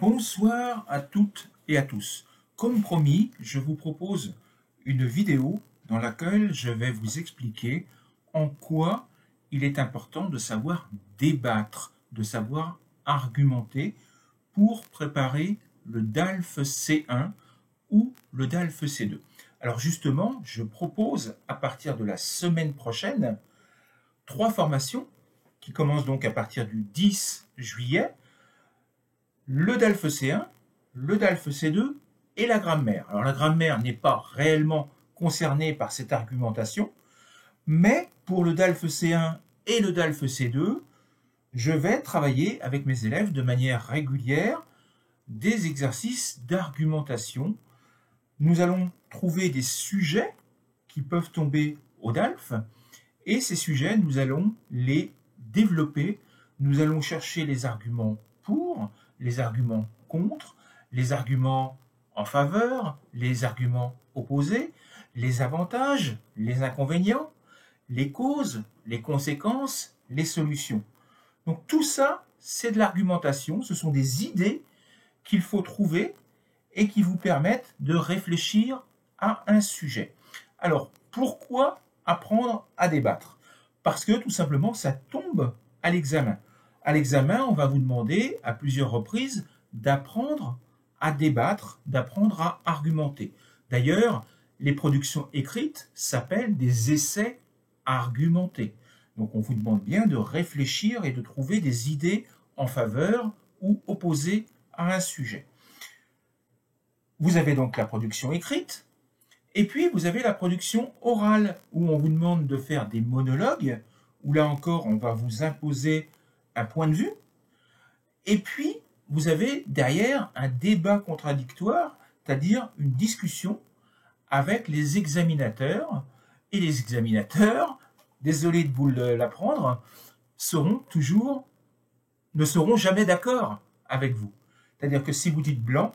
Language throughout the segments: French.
Bonsoir à toutes et à tous. Comme promis, je vous propose une vidéo dans laquelle je vais vous expliquer en quoi il est important de savoir débattre, de savoir argumenter pour préparer le DALF C1 ou le DALF C2. Alors justement, je propose à partir de la semaine prochaine 3 formations qui commencent donc à partir du 10 juillet. Le DALF C1, le DALF C2 et la grammaire. Alors la grammaire n'est pas réellement concernée par cette argumentation, mais pour le DALF C1 et le DALF C2, je vais travailler avec mes élèves de manière régulière des exercices d'argumentation. Nous allons trouver des sujets qui peuvent tomber au DALF, et ces sujets, nous allons les développer. Nous allons chercher les arguments pour, les arguments contre, les arguments en faveur, les arguments opposés, les avantages, les inconvénients, les causes, les conséquences, les solutions. Donc tout ça, c'est de l'argumentation, ce sont des idées qu'il faut trouver et qui vous permettent de réfléchir à un sujet. Alors, pourquoi apprendre à débattre? Parce que tout simplement, ça tombe à l'examen. À l'examen, on va vous demander à plusieurs reprises d'apprendre à débattre, d'apprendre à argumenter. D'ailleurs, les productions écrites s'appellent des essais argumentés. Donc on vous demande bien de réfléchir et de trouver des idées en faveur ou opposées à un sujet. Vous avez donc la production écrite, et puis vous avez la production orale, où on vous demande de faire des monologues, où là encore on va vous imposer un point de vue, et puis vous avez derrière un débat contradictoire, c'est-à-dire une discussion avec les examinateurs, et les examinateurs, désolé de vous l'apprendre, ne seront jamais d'accord avec vous. C'est-à-dire que si vous dites blanc,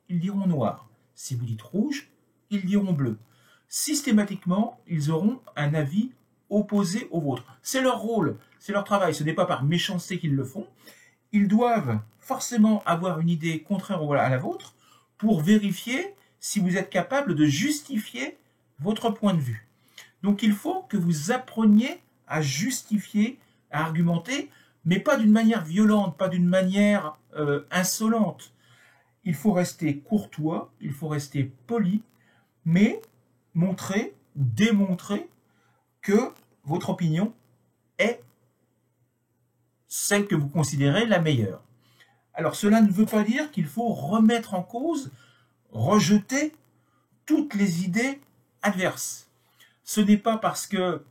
ils diront noir. Si vous dites rouge, ils diront bleu. Systématiquement, ils auront un avis opposé au vôtre. C'est leur rôle, c'est leur travail, ce n'est pas par méchanceté qu'ils le font. Ils doivent forcément avoir une idée contraire à la vôtre pour vérifier si vous êtes capable de justifier votre point de vue. Donc il faut que vous appreniez à justifier, à argumenter, mais pas d'une manière violente, pas d'une manière insolente. Il faut rester courtois, il faut rester poli, mais montrer ou démontrer que votre opinion est celle que vous considérez la meilleure. Alors cela ne veut pas dire qu'il faut remettre en cause, rejeter toutes les idées adverses. Ce n'est pas parce que,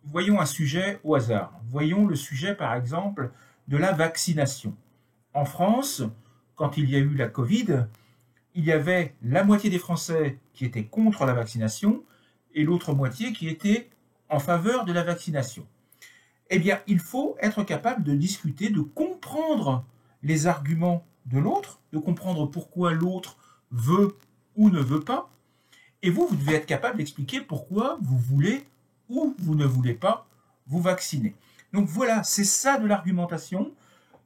voyons un sujet au hasard, voyons le sujet par exemple de la vaccination. En France, quand il y a eu la Covid, il y avait la moitié des Français qui étaient contre la vaccination et l'autre moitié qui était en faveur de la vaccination. Eh bien, il faut être capable de discuter, de comprendre les arguments de l'autre, de comprendre pourquoi l'autre veut ou ne veut pas. Et vous devez être capable d'expliquer pourquoi vous voulez ou vous ne voulez pas vous vacciner. Donc voilà, c'est ça de l'argumentation.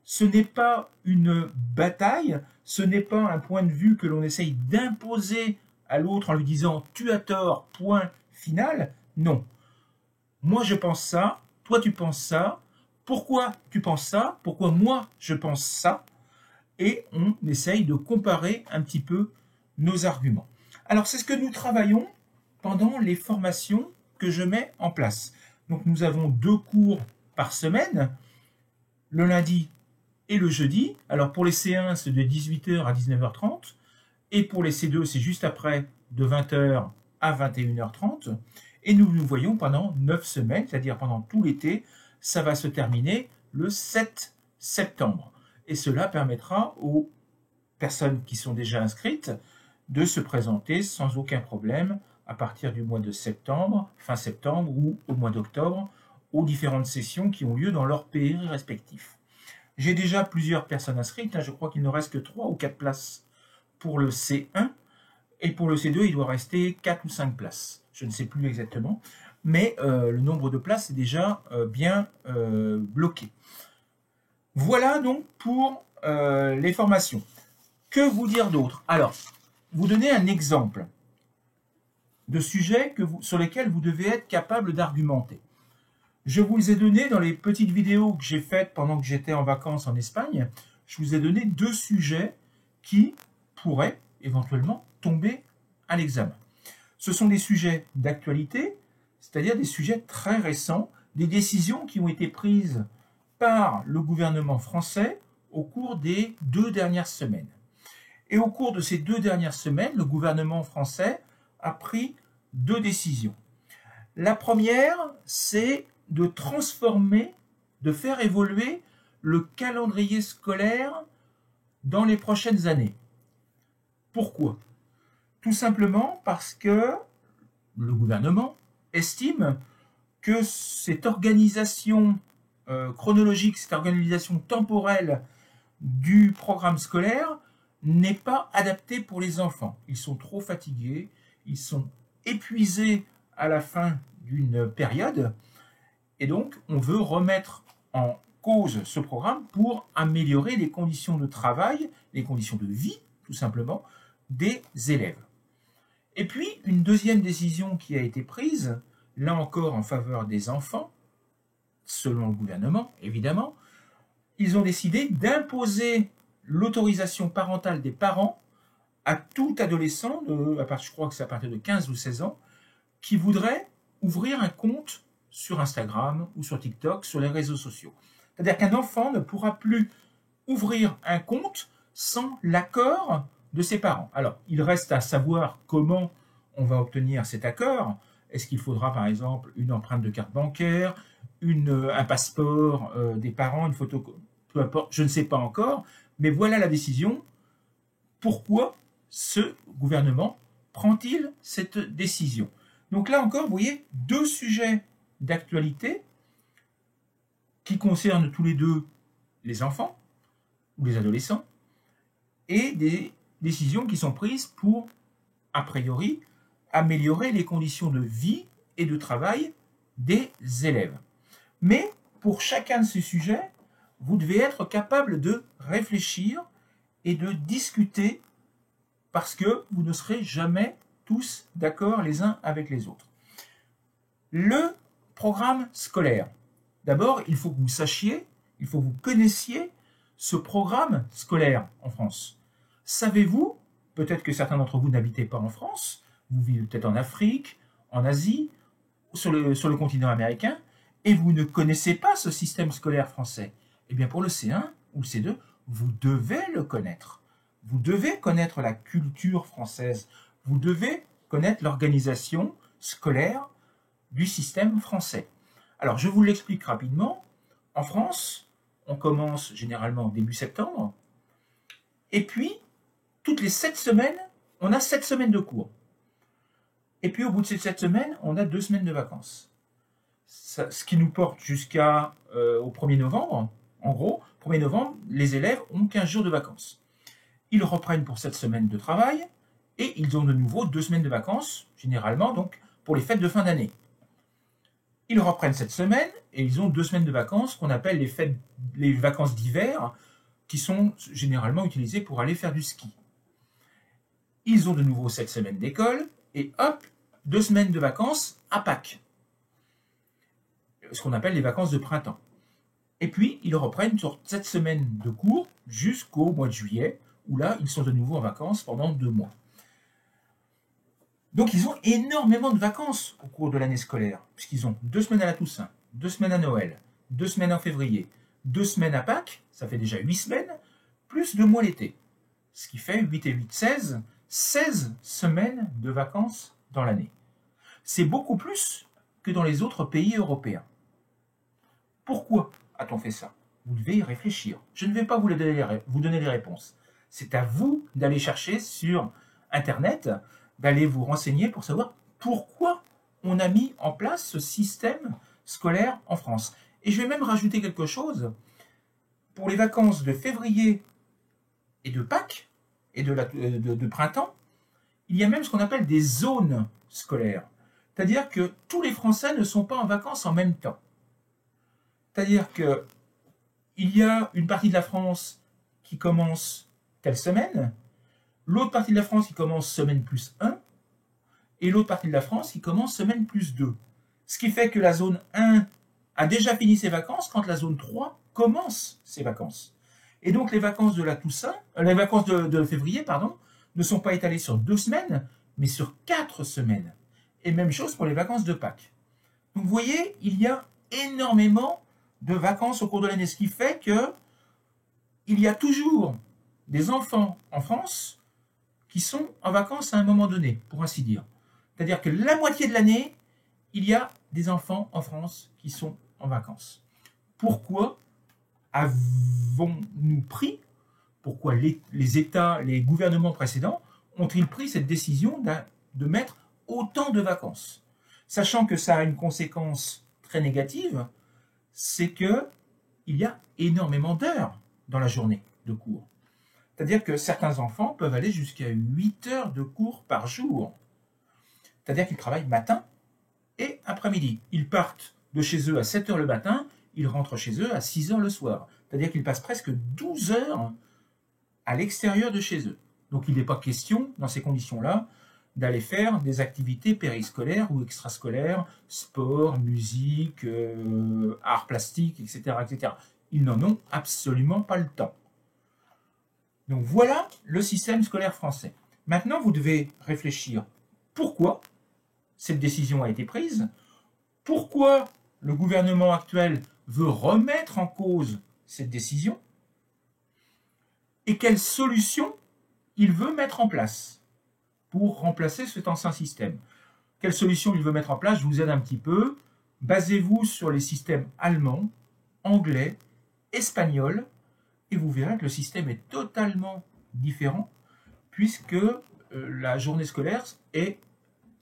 Ce n'est pas une bataille, ce n'est pas un point de vue que l'on essaye d'imposer à l'autre en lui disant « tu as tort, point final ». Non. Moi je pense ça, toi tu penses ça, pourquoi tu penses ça, pourquoi moi je pense ça, et on essaye de comparer un petit peu nos arguments. Alors c'est ce que nous travaillons pendant les formations que je mets en place. Donc nous avons 2 cours par semaine, le lundi et le jeudi. Alors pour les C1 c'est de 18h à 19h30, et pour les C2 c'est juste après de 20h à 21h30. Et nous nous voyons pendant 9 semaines, c'est-à-dire pendant tout l'été. Ça va se terminer le 7 septembre. Et cela permettra aux personnes qui sont déjà inscrites de se présenter sans aucun problème à partir du mois de septembre, fin septembre ou au mois d'octobre, aux différentes sessions qui ont lieu dans leur pays respectif. J'ai déjà plusieurs personnes inscrites, je crois qu'il ne reste que 3 ou 4 places pour le C1, et pour le C2, il doit rester 4 ou 5 places. Je ne sais plus exactement, mais le nombre de places est déjà bien bloqué. Voilà donc pour les formations. Que vous dire d'autre? Alors, vous donnez un exemple de sujet sur lesquels vous devez être capable d'argumenter. Je vous les ai donnés dans les petites vidéos que j'ai faites pendant que j'étais en vacances en Espagne. Je vous ai donné 2 sujets qui pourraient éventuellement tomber à l'examen. Ce sont des sujets d'actualité, c'est-à-dire des sujets très récents, des décisions qui ont été prises par le gouvernement français au cours des 2 dernières semaines. Et au cours de ces 2 dernières semaines, le gouvernement français a pris 2 décisions. La première, c'est de transformer, de faire évoluer le calendrier scolaire dans les prochaines années. Pourquoi? Tout simplement parce que le gouvernement estime que cette organisation chronologique, cette organisation temporelle du programme scolaire n'est pas adaptée pour les enfants. Ils sont trop fatigués, ils sont épuisés à la fin d'une période, et donc on veut remettre en cause ce programme pour améliorer les conditions de travail, les conditions de vie, tout simplement, des élèves. Et puis, une deuxième décision qui a été prise, là encore en faveur des enfants, selon le gouvernement, évidemment, ils ont décidé d'imposer l'autorisation parentale des parents à tout adolescent, je crois que c'est à partir de 15 ou 16 ans, qui voudrait ouvrir un compte sur Instagram ou sur TikTok, sur les réseaux sociaux. C'est-à-dire qu'un enfant ne pourra plus ouvrir un compte sans l'accord de ses parents. Alors, il reste à savoir comment on va obtenir cet accord. Est-ce qu'il faudra, par exemple, une empreinte de carte bancaire, un passeport des parents, une photo, peu importe, je ne sais pas encore, mais voilà la décision. Pourquoi ce gouvernement prend-il cette décision? Donc là encore, vous voyez, 2 sujets d'actualité qui concernent tous les 2 les enfants ou les adolescents, et des décisions qui sont prises pour, a priori, améliorer les conditions de vie et de travail des élèves. Mais pour chacun de ces sujets, vous devez être capable de réfléchir et de discuter, parce que vous ne serez jamais tous d'accord les uns avec les autres. Le programme scolaire. D'abord, il faut que vous sachiez, il faut que vous connaissiez ce programme scolaire en France. Savez-vous, peut-être que certains d'entre vous n'habitez pas en France, vous vivez peut-être en Afrique, en Asie, sur le continent américain, et vous ne connaissez pas ce système scolaire français. Eh bien, pour le C1 ou le C2, vous devez le connaître. Vous devez connaître la culture française. Vous devez connaître l'organisation scolaire du système français. Alors, je vous l'explique rapidement. En France, on commence généralement début septembre, et puis, toutes les 7 semaines, on a 7 semaines de cours. Et puis, au bout de ces 7 semaines, on a 2 semaines de vacances. Ce qui nous porte jusqu'au 1er novembre. En gros, 1er novembre, les élèves ont 15 jours de vacances. Ils reprennent pour 7 semaines de travail, et ils ont de nouveau 2 semaines de vacances, généralement, donc, pour les fêtes de fin d'année. Ils reprennent cette semaine, et ils ont 2 semaines de vacances, qu'on appelle les vacances d'hiver, qui sont généralement utilisées pour aller faire du ski. Ils ont de nouveau 7 semaines d'école, et hop, 2 semaines de vacances à Pâques. Ce qu'on appelle les vacances de printemps. Et puis, ils reprennent sur 7 semaines de cours jusqu'au mois de juillet, où là, ils sont de nouveau en vacances pendant 2 mois. Donc, ils ont énormément de vacances au cours de l'année scolaire, puisqu'ils ont 2 semaines à la Toussaint, 2 semaines à Noël, 2 semaines en février, 2 semaines à Pâques, ça fait déjà 8 semaines, plus 2 mois l'été. Ce qui fait 8 et 8, 16, 16 semaines de vacances dans l'année. C'est beaucoup plus que dans les autres pays européens. Pourquoi a-t-on fait ça? Vous devez y réfléchir. Je ne vais pas vous donner les réponses. C'est à vous d'aller chercher sur Internet, d'aller vous renseigner pour savoir pourquoi on a mis en place ce système scolaire en France. Et je vais même rajouter quelque chose. Pour les vacances de février et de Pâques et de printemps, il y a même ce qu'on appelle des zones scolaires. C'est-à-dire que tous les Français ne sont pas en vacances en même temps. C'est-à-dire qu'il y a une partie de la France qui commence telle semaine, L'autre partie de la France qui commence semaine plus 1 et l'autre partie de la France qui commence semaine plus 2. Ce qui fait que la zone 1 a déjà fini ses vacances quand la zone 3 commence ses vacances. Et donc les vacances de la Toussaint, les vacances de février, pardon, ne sont pas étalées sur 2 semaines, mais sur 4 semaines. Et même chose pour les vacances de Pâques. Donc vous voyez, il y a énormément de vacances au cours de l'année, ce qui fait que il y a toujours des enfants en France qui sont en vacances à un moment donné, pour ainsi dire. C'est-à-dire que la moitié de l'année, il y a des enfants en France qui sont en vacances. Pourquoi avons-nous pris, pourquoi les États, les gouvernements précédents ont-ils pris cette décision de mettre autant de vacances? Sachant que ça a une conséquence très négative, c'est qu'il y a énormément d'heures dans la journée de cours. C'est-à-dire que certains enfants peuvent aller jusqu'à 8 heures de cours par jour. C'est-à-dire qu'ils travaillent matin et après-midi. Ils partent de chez eux à 7 heures le matin, ils rentrent chez eux à 6 heures le soir. C'est-à-dire qu'ils passent presque 12 heures à l'extérieur de chez eux. Donc il n'est pas question, dans ces conditions-là, d'aller faire des activités périscolaires ou extrascolaires, sport, musique, arts plastiques, etc., etc. Ils n'en ont absolument pas le temps. Donc voilà le système scolaire français. Maintenant, vous devez réfléchir pourquoi cette décision a été prise, pourquoi le gouvernement actuel veut remettre en cause cette décision et quelles solutions il veut mettre en place pour remplacer cet ancien système. Quelles solutions il veut mettre en place? Je vous aide un petit peu. Basez-vous sur les systèmes allemands, anglais, espagnol, et vous verrez que le système est totalement différent puisque la journée scolaire est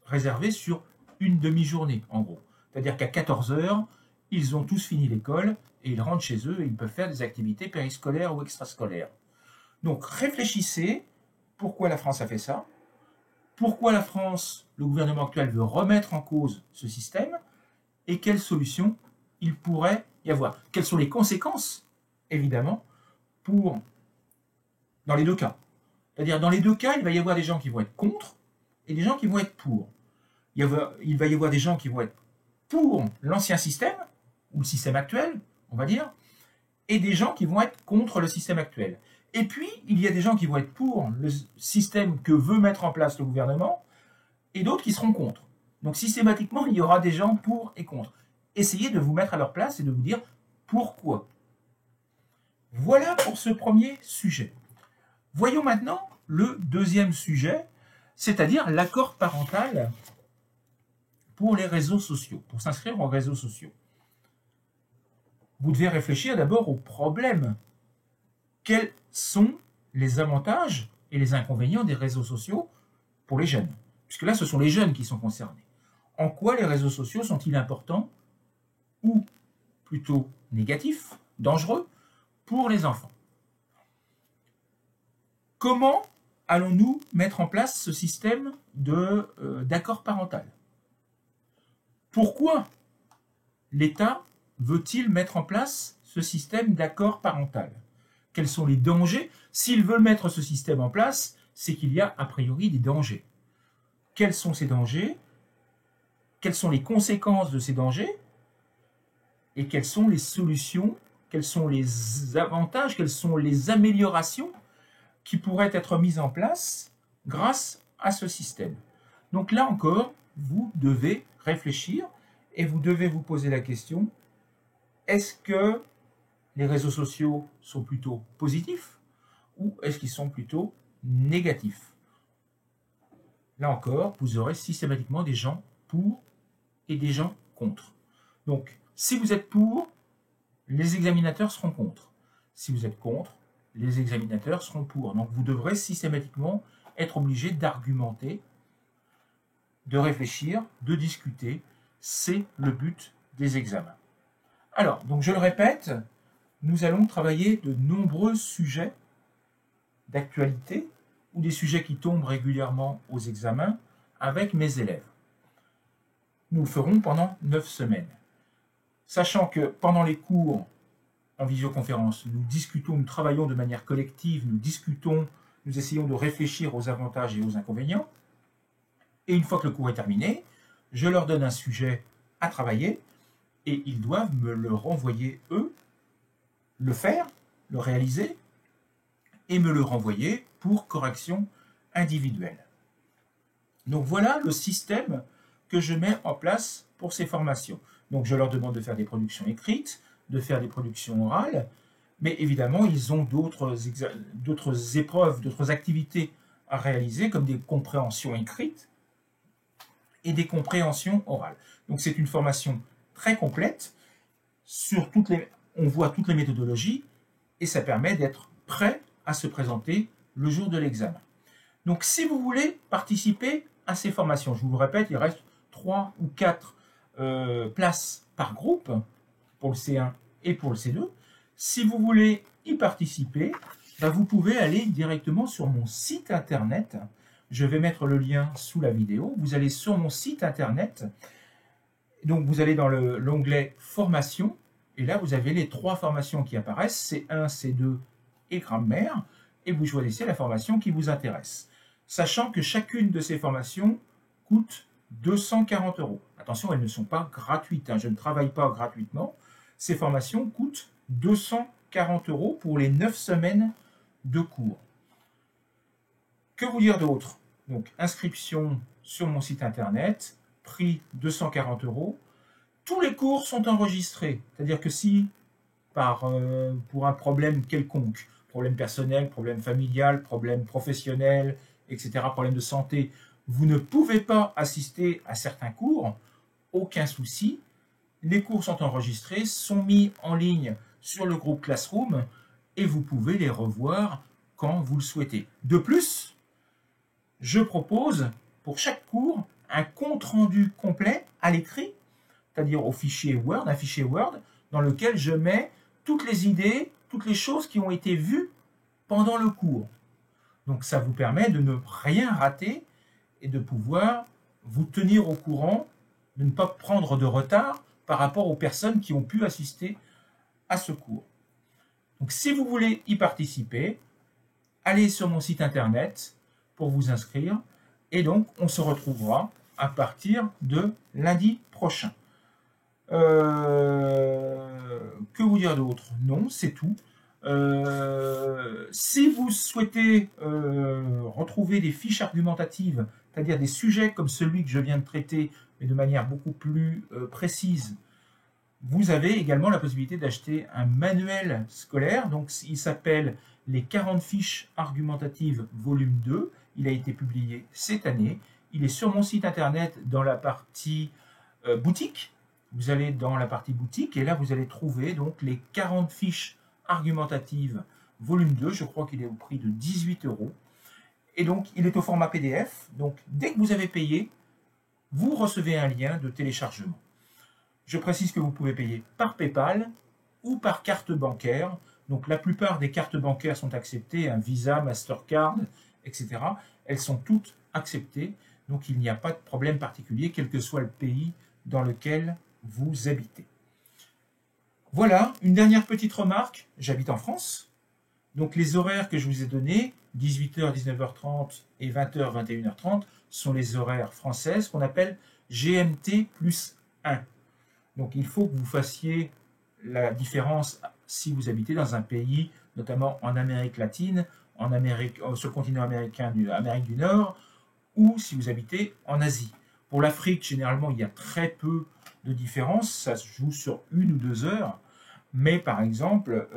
réservée sur une demi-journée, en gros. C'est-à-dire qu'à 14 heures, ils ont tous fini l'école et ils rentrent chez eux et ils peuvent faire des activités périscolaires ou extrascolaires. Donc réfléchissez pourquoi la France a fait ça, pourquoi la France, le gouvernement actuel, veut remettre en cause ce système et quelles solutions il pourrait y avoir. Quelles sont les conséquences, évidemment, dans les deux cas. C'est-à-dire, dans les deux cas, il va y avoir des gens qui vont être contre et des gens qui vont être pour. Il va y avoir des gens qui vont être pour l'ancien système, ou le système actuel, on va dire, et des gens qui vont être contre le système actuel. Et puis, il y a des gens qui vont être pour le système que veut mettre en place le gouvernement, et d'autres qui seront contre. Donc, systématiquement, il y aura des gens pour et contre. Essayez de vous mettre à leur place et de vous dire pourquoi. Voilà pour ce premier sujet. Voyons maintenant le deuxième sujet, c'est-à-dire l'accord parental pour les réseaux sociaux, pour s'inscrire aux réseaux sociaux. Vous devez réfléchir d'abord au problème. Quels sont les avantages et les inconvénients des réseaux sociaux pour les jeunes? Puisque là, ce sont les jeunes qui sont concernés. En quoi les réseaux sociaux sont-ils importants ou plutôt négatifs, dangereux, pour les enfants? Comment allons-nous mettre en place ce système d'accord parental? Pourquoi l'État veut-il mettre en place ce système d'accord parental? Quels sont les dangers? S'ils veulent mettre ce système en place, c'est qu'il y a a priori des dangers. Quels sont ces dangers? Quelles sont les conséquences de ces dangers? Et quelles sont les solutions? Quels sont les avantages? Quelles sont les améliorations qui pourraient être mises en place grâce à ce système? Donc là encore, vous devez réfléchir et vous devez vous poser la question, est-ce que les réseaux sociaux sont plutôt positifs ou est-ce qu'ils sont plutôt négatifs? Là encore, vous aurez systématiquement des gens pour et des gens contre. Donc, si vous êtes pour, les examinateurs seront contre. Si vous êtes contre, les examinateurs seront pour. Donc, vous devrez systématiquement être obligé d'argumenter, de réfléchir, de discuter. C'est le but des examens. Alors, donc je le répète, nous allons travailler de nombreux sujets d'actualité ou des sujets qui tombent régulièrement aux examens avec mes élèves. Nous le ferons pendant 9 semaines. Sachant que pendant les cours en visioconférence, nous discutons, nous travaillons de manière collective, nous discutons nous essayons de réfléchir aux avantages et aux inconvénients. Et une fois que le cours est terminé, je leur donne un sujet à travailler et ils doivent me le renvoyer eux, le faire, le réaliser et me le renvoyer pour correction individuelle. Donc voilà le système que je mets en place pour ces formations. Donc je leur demande de faire des productions écrites, de faire des productions orales, mais évidemment ils ont d'autres épreuves, d'autres activités à réaliser comme des compréhensions écrites et des compréhensions orales. Donc c'est une formation très complète, sur on voit toutes les méthodologies et ça permet d'être prêt à se présenter le jour de l'examen. Donc si vous voulez participer à ces formations, je vous le répète, il reste 3 ou 4 places par groupe pour le C1 et pour le C2. Si vous voulez y participer, vous pouvez aller directement sur mon site internet. Je vais mettre le lien sous la vidéo. Vous allez sur mon site internet. Donc vous allez dans l'onglet formation. Et là, vous avez les 3 formations qui apparaissent, C1, C2 et grammaire. Et vous choisissez la formation qui vous intéresse. Sachant que chacune de ces formations coûte 240 €. Attention, elles ne sont pas gratuites. Je ne travaille pas gratuitement. Ces formations coûtent 240 € pour les 9 semaines de cours. Que vous dire d'autre? Donc, inscription sur mon site internet, prix 240 €. Tous les cours sont enregistrés. C'est-à-dire que si, pour un problème quelconque, problème personnel, problème familial, problème professionnel, etc., problème de santé, vous ne pouvez pas assister à certains cours, aucun souci. Les cours sont enregistrés, sont mis en ligne sur le groupe Classroom et vous pouvez les revoir quand vous le souhaitez. De plus, je propose pour chaque cours un compte-rendu complet à l'écrit, c'est-à-dire au fichier Word, un fichier Word dans lequel je mets toutes les idées, toutes les choses qui ont été vues pendant le cours. Donc ça vous permet de ne rien rater et de pouvoir vous tenir au courant, de ne pas prendre de retard par rapport aux personnes qui ont pu assister à ce cours. Donc si vous voulez y participer, allez sur mon site internet pour vous inscrire et donc on se retrouvera à partir de lundi prochain. Que vous dire d'autre? Non, c'est tout. Si vous souhaitez retrouver des fiches argumentatives, c'est-à-dire des sujets comme celui que je viens de traiter, mais de manière beaucoup plus précise, vous avez également la possibilité d'acheter un manuel scolaire. Donc, il s'appelle « Les 40 fiches argumentatives volume 2 ». Il a été publié cette année. Il est sur mon site internet dans la partie boutique. Vous allez dans la partie boutique et là, vous allez trouver donc les 40 fiches argumentatives volume 2. Je crois qu'il est au prix de 18 €. Et donc, il est au format PDF. Donc, dès que vous avez payé, vous recevez un lien de téléchargement. Je précise que vous pouvez payer par PayPal ou par carte bancaire. Donc, la plupart des cartes bancaires sont acceptées, un Visa, Mastercard, etc. Elles sont toutes acceptées. Donc, il n'y a pas de problème particulier, quel que soit le pays dans lequel vous habitez. Voilà, une dernière petite remarque. J'habite en France. Donc, les horaires que je vous ai donnés, 18h, 19h30 et 20h, 21h30, sont les horaires françaises qu'on appelle GMT plus 1. Donc, il faut que vous fassiez la différence si vous habitez dans un pays, notamment en Amérique latine, sur le continent américain, Amérique du Nord, ou si vous habitez en Asie. Pour l'Afrique, généralement, il y a très peu de différence. Ça se joue sur 1 ou 2 heures. Mais par exemple,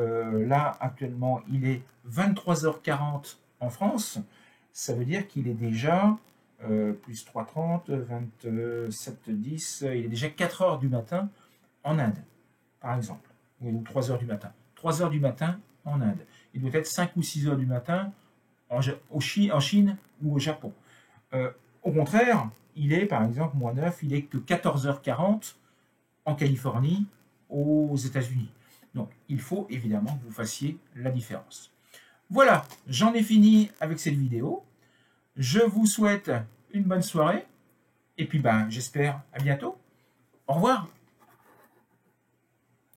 là, actuellement, il est 23h40 en France. Ça veut dire qu'il est déjà plus 3h30, 27h10, il est déjà 4h du matin en Inde, par exemple. Ou 3h du matin. 3h du matin en Inde. Il doit être 5 ou 6h du matin en Chine ou au Japon. Au contraire, il est, par exemple, -9, il est que 14h40 en Californie, aux États-Unis. Donc, il faut évidemment que vous fassiez la différence. Voilà, j'en ai fini avec cette vidéo. Je vous souhaite une bonne soirée. Et puis, j'espère à bientôt. Au revoir.